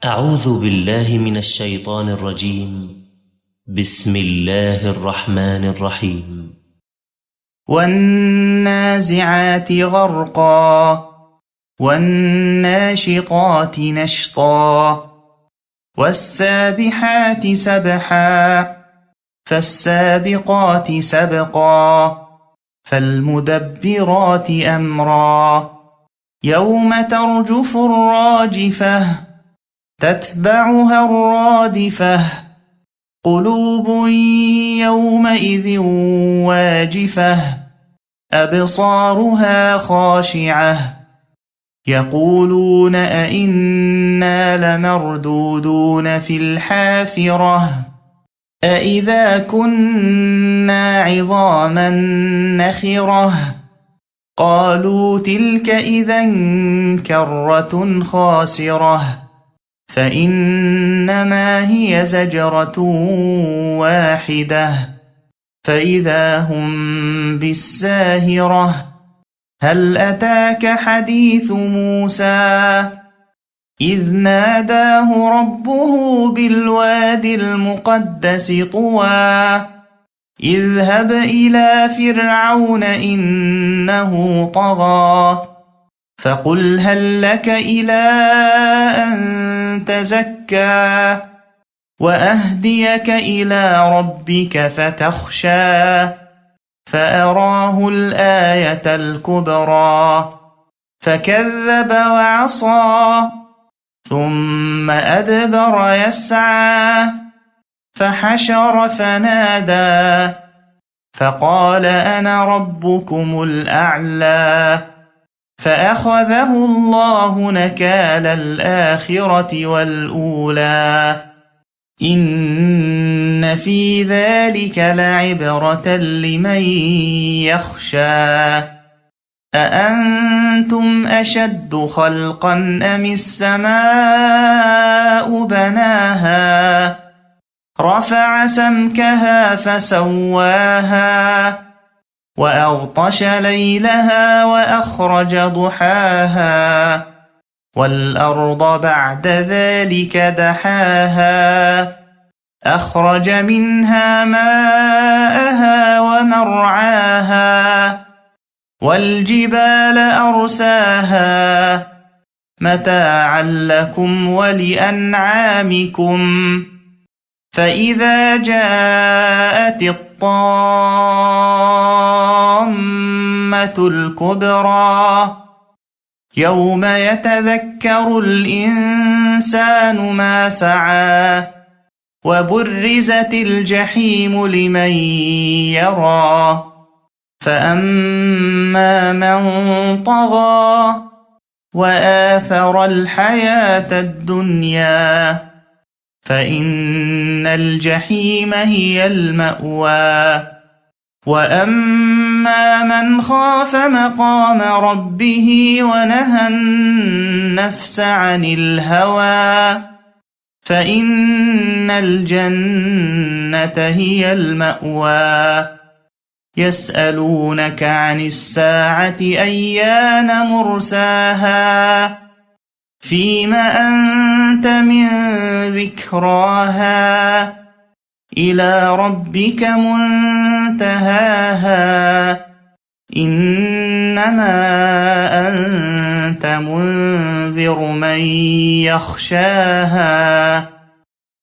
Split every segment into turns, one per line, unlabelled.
أعوذ بالله من الشيطان الرجيم. بسم الله الرحمن الرحيم.
والنازعات غرقا والناشطات نشطا والسابحات سبحا فالسابقات سبقا فالمدبرات أمرا يوم ترجف الراجفة تتبعها الرادفة قلوب يومئذ واجفة أبصارها خاشعة يقولون أئنا لمردودون في الحافرة أئذا كنا عظاما نخرة قالوا تلك إذا كرة خاسرة فإنما هي زجرة واحدة فإذا هم بالساهرة هل أتاك حديث موسى إذ ناداه ربه بالواد المقدس طوى اذهب إلى فرعون إنه طغى فقل هل لك إلى أن تزكى وأهديك إلى ربك فتخشى فأراه الآية الكبرى فكذب وعصى ثم أدبر يسعى فحشر فنادى فقال أنا ربكم الأعلى فأخذه الله نكال الآخرة والأولى إن في ذلك لعبرة لمن يخشى أأنتم أشد خلقا أم السماء بناها رفع سمكها فسواها وأغطش ليلها وأخرج ضحاها والأرض بعد ذلك دحاها أخرج منها ماءها ومرعاها والجبال أرساها متاعا لكم ولأنعامكم فإذا جاءت الطامة الكبرى يوم يتذكر الإنسان ما سعى وبرزت الجحيم لمن يرى فأما من طغى وآثر الحياة الدنيا فإن الجحيم هي المأوى وأما من خاف مقام ربه ونهى النفس عن الهوى فإن الجنة هي المأوى يسألونك عن الساعة أيان مرساها فيم أنت من ذكراها إلى ربك منتهاها إنما أنت منذر من يخشاها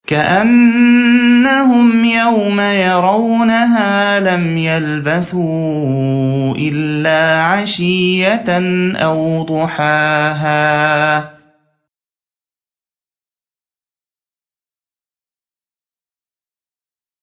كأنهم يوم يرونها لم يلبثوا إلا عشية أو ضحاها